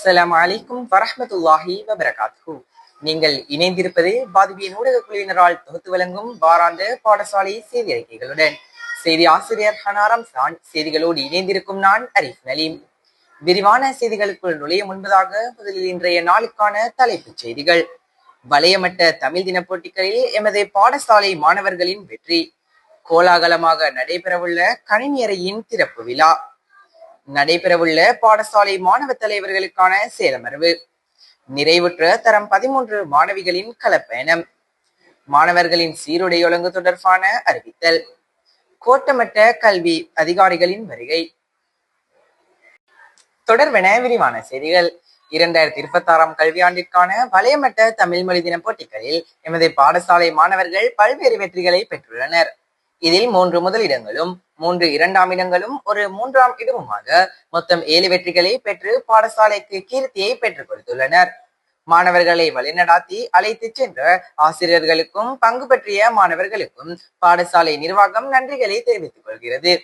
அஸ்ஸலாமு அலைக்கும் வரஹ்மத்துல்லாஹி வபரகாத்துஹு. நீங்கள் இணைந்திருப்பது பாதுபியின் ஊடக குழுவினரால் தொகுத்து வழங்கும் வாராந்த பாடசாலை செய்தி அறிக்கைகளுடன். செய்தி ஆசிரியர் ஹனாரம் சான். செய்திகளோடு இணைந்திருக்கும் நான் அரிஃப் நலீம். விரிவான செய்திகளுக்குள் நுழைய முன்பதாக முதலில் இன்றைய நாளுக்கான தலைப்புச் செய்திகள். வலயமட்ட தமிழ் தின போட்டிகளில் எமது பாடசாலை மாணவர்களின் வெற்றி. கோலாகலமாக நடைபெறவுள்ள கணினியறையின் திறப்பு விழா. நடைபெறவுள்ள பாடசாலை மாணவ தலைவர்களுக்கான சேலமர்வு. நிறைவுற்ற தரம் 13 மாணவிகளின் களப்பயணம். மாணவர்களின் சீருடை ஒழுங்கு தொடர்பான அறிவித்தல். கோட்டமட்ட கல்வி அதிகாரிகளின் வருகை. தொடர்பென விரிவான செய்திகள். 2026 கல்வியாண்டிற்கான வலயமட்ட தமிழ் மொழி தின போட்டிகளில் எமது பாடசாலை மாணவர்கள் பல்வேறு வெற்றிகளை பெற்றுள்ளனர். இதில் 3 முதலிடங்களும் 3 இரண்டாம் இடங்களும் ஒரு 3ஆம் இடமுமாக மொத்தம் 7 வெற்றிகளை பெற்று பாடசாலைக்கு கீர்த்தியை பெற்றுக் கொடுத்துள்ளனர். மாணவர்களை வழிநடாத்தி அழைத்து சென்ற ஆசிரியர்களுக்கும் பங்கு பற்றிய மாணவர்களுக்கும் பாடசாலை நிர்வாகம் நன்றிகளை தெரிவித்துக் கொள்கிறது.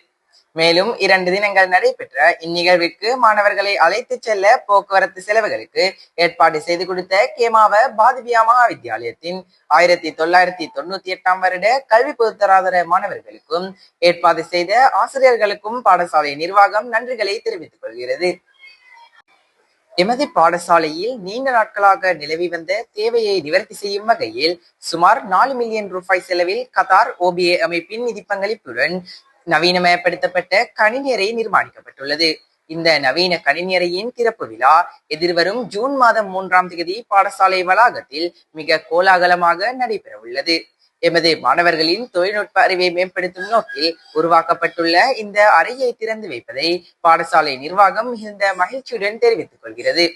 மேலும் 2 தினங்கள் நடைபெற்ற இந்நிகழ்விற்கு மாணவர்களை அழைத்து செல்ல போக்குவரத்து செலவுகளுக்கு ஏற்பாடு செய்து கொடுத்த கேமாவ பாதுபியா மகாவித்தியாலயத்தின் 1998 வருட கல்வி பொதுத்தராதர மாணவர்களுக்கும் ஏற்பாடு செய்த ஆசிரியர்களுக்கும் பாடசாலை நிர்வாகம் நன்றிகளை தெரிவித்துக் கொள்கிறது. எமது பாடசாலையில் நீண்ட நாட்களாக நிலவி வந்த தேவையை நிவர்த்தி செய்யும் வகையில் சுமார் 4 மில்லியன் ரூபாய் செலவில் கத்தார் OBA அமைப்பின் நிதி பங்களிப்புடன் நவீனமயப்படுத்தப்பட்ட கணினியறை நிர்மாணிக்கப்பட்டுள்ளது. இந்த நவீன கணினியறையின் திறப்பு விழா எதிர்வரும் ஜூன் மாதம் 3ஆம் தேதி பாடசாலை வளாகத்தில் மிக கோலாகலமாக நடைபெற உள்ளது. எமது மாணவர்களின் தொழில்நுட்ப அறிவை மேம்படுத்தும் நோக்கில் உருவாக்கப்பட்டுள்ள இந்த அறையை திறந்து வைப்பதை பாடசாலை நிர்வாகம் மிகுந்த மகிழ்ச்சியுடன் தெரிவித்துக் கொள்கிறது.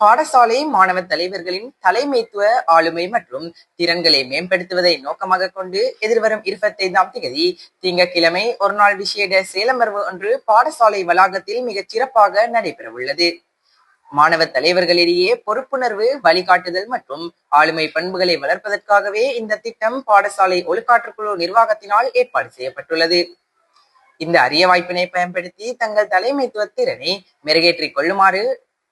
பாடசாலை மாணவ தலைவர்களின் தலைமைத்துவ ஆளுமை மற்றும் திறன்களை மேம்படுத்துவதை நோக்கமாக கொண்டு எதிர்வரும் 25ஆம் தேதி திங்கட்கிழமை ஒருநாள் விசேட சேலமர்வு ஒன்று பாடசாலை வளாகத்தில் மிகச் சிறப்பாக நடைபெற உள்ளது. மாணவ தலைவர்களிடையே பொறுப்புணர்வு, வழிகாட்டுதல் மற்றும் ஆளுமை பண்புகளை வளர்ப்பதற்காகவே இந்த திட்டம் பாடசாலை ஒழுக்காற்றுக்குழு நிர்வாகத்தினால் ஏற்பாடு செய்யப்பட்டுள்ளது. இந்த அரிய வாய்ப்பினை பயன்படுத்தி தங்கள் தலைமைத்துவ திறனை மெருகேற்றிக் கொள்ளுமாறு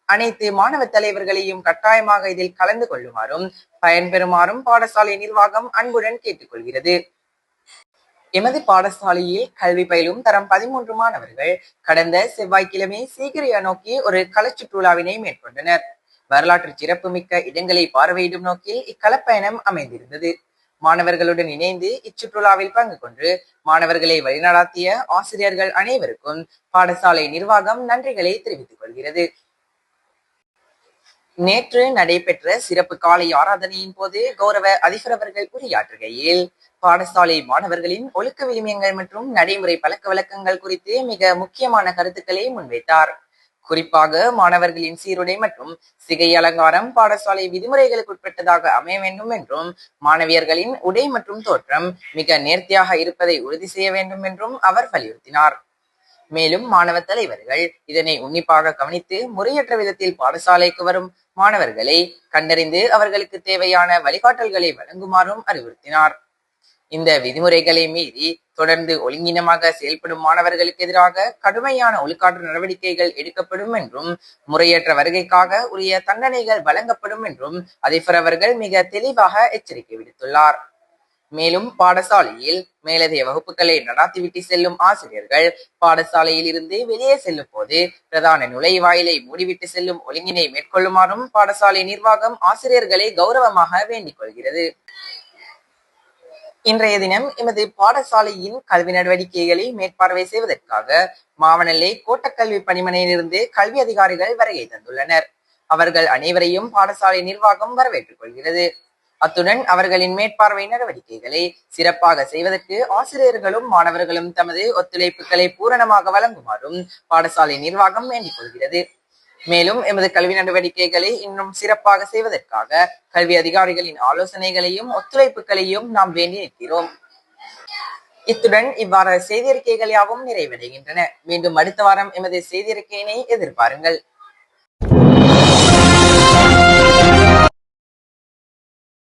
அனைத்து மாணவ தலைவர்களையும் கட்டாயமாக இதில் கலந்து கொள்ளுமாறும் பயன்பெறுமாறும் பாடசாலை நிர்வாகம் அன்புடன் கேட்டுக்கொள்கிறது. எமது பாடசாலையில் கல்வி பயிலும் தரம் 13 மாணவர்கள் கடந்த செவ்வாய்க்கிழமை சீக்கிரியா நோக்கி ஒரு களச்சுற்றுலாவினை மேற்கொண்டனர். வரலாற்று சிறப்புமிக்க இடங்களை பார்வையிடும் நோக்கில் இக்களப்பயணம் அமைந்திருந்தது. மாணவர்களுடன் இணைந்து இச்சுற்றுலாவில் பங்கு கொண்டு மாணவர்களை வழிநடாத்திய ஆசிரியர்கள் அனைவருக்கும் பாடசாலை நிர்வாகம் நன்றிகளை தெரிவித்துக் கொள்கிறது. நேற்று நடைபெற்ற சிறப்பு காலை ஆராதனையின் போது கௌரவ அதிபர் அவர்கள் உரையாற்றுகையில் பாடசாலை மாணவர்களின் ஒழுக்க விழுமியங்கள் மற்றும் நடைமுறை பழக்க வழக்கங்கள் குறித்து மிக முக்கியமான கருத்துக்களை முன்வைத்தார். குறிப்பாக மாணவர்களின் சீருடை மற்றும் சிகை அலங்காரம் பாடசாலை விதிமுறைகளுக்கு உட்பட்டதாக அமைய வேண்டும் என்றும் மாணவியர்களின் உடை மற்றும் தோற்றம் மிக நேர்த்தியாக இருப்பதை உறுதி செய்ய வேண்டும் என்றும் அவர் வலியுறுத்தினார். மேலும் மாணவ தலைவர்கள் இதனை உன்னிப்பாக கவனித்து முறையற்ற விதத்தில் பாடசாலைக்கு வரும் மாணவர்களை கண்டறிந்து அவர்களுக்கு தேவையான வழிகாட்டல்களை வழங்குமாறும் அறிவுறுத்தினார். இந்த விதிமுறைகளை மீறி தொடர்ந்து ஒழுங்கீனமாக செயல்படும் மாணவர்களுக்கு எதிராக கடுமையான ஒழுக்காற்று நடவடிக்கைகள் எடுக்கப்படும் என்றும் முறையற்ற வருகைக்காக உரிய தண்டனைகள் வழங்கப்படும் என்றும் அதிபர் அவர்கள் மிக தெளிவாக எச்சரிக்கை விடுத்துள்ளார். மேலும் பாடசாலையில் மேலதிக வகுப்புகளை நடாத்திவிட்டு செல்லும் ஆசிரியர்கள் பாடசாலையில் இருந்து வெளியே செல்லும் போது பிரதான நுழைவாயிலை மூடிவிட்டு செல்லும் ஒழுங்கினை மேற்கொள்ளுமாறும் பாடசாலை நிர்வாகம் ஆசிரியர்களை கௌரவமாக வேண்டிக் கொள்கிறது. இன்றைய தினம் எமது பாடசாலையின் கல்வி நடவடிக்கைகளை மேற்பார்வை செய்வதற்காக மாவனல்லை கோட்டக்கல்வி பணிமனையிலிருந்து கல்வி அதிகாரிகள் வருகை தந்துள்ளனர். அவர்கள் அனைவரையும் பாடசாலை நிர்வாகம் வரவேற்றுக் கொள்கிறது. அத்துடன் அவர்களின் மேற்பார்வை நடவடிக்கைகளை சிறப்பாக செய்வதற்கு ஆசிரியர்களும் மாணவர்களும் தமது ஒத்துழைப்புகளை பூரணமாக வழங்குமாறும் பாடசாலை நிர்வாகம் வேண்டிக் கொள்கிறது. மேலும் எமது கல்வி நடவடிக்கைகளை இன்னும் சிறப்பாக செய்வதற்காக கல்வி அதிகாரிகளின் ஆலோசனைகளையும் ஒத்துழைப்புகளையும் நாம் வேண்டி நிற்கிறோம். இத்துடன் இவ்வாறு செய்தியறிக்கைகள் யாவும் நிறைவடைகின்றன. மீண்டும் அடுத்த வாரம் எமது செய்தியறிக்கையினை எதிர்பாருங்கள்.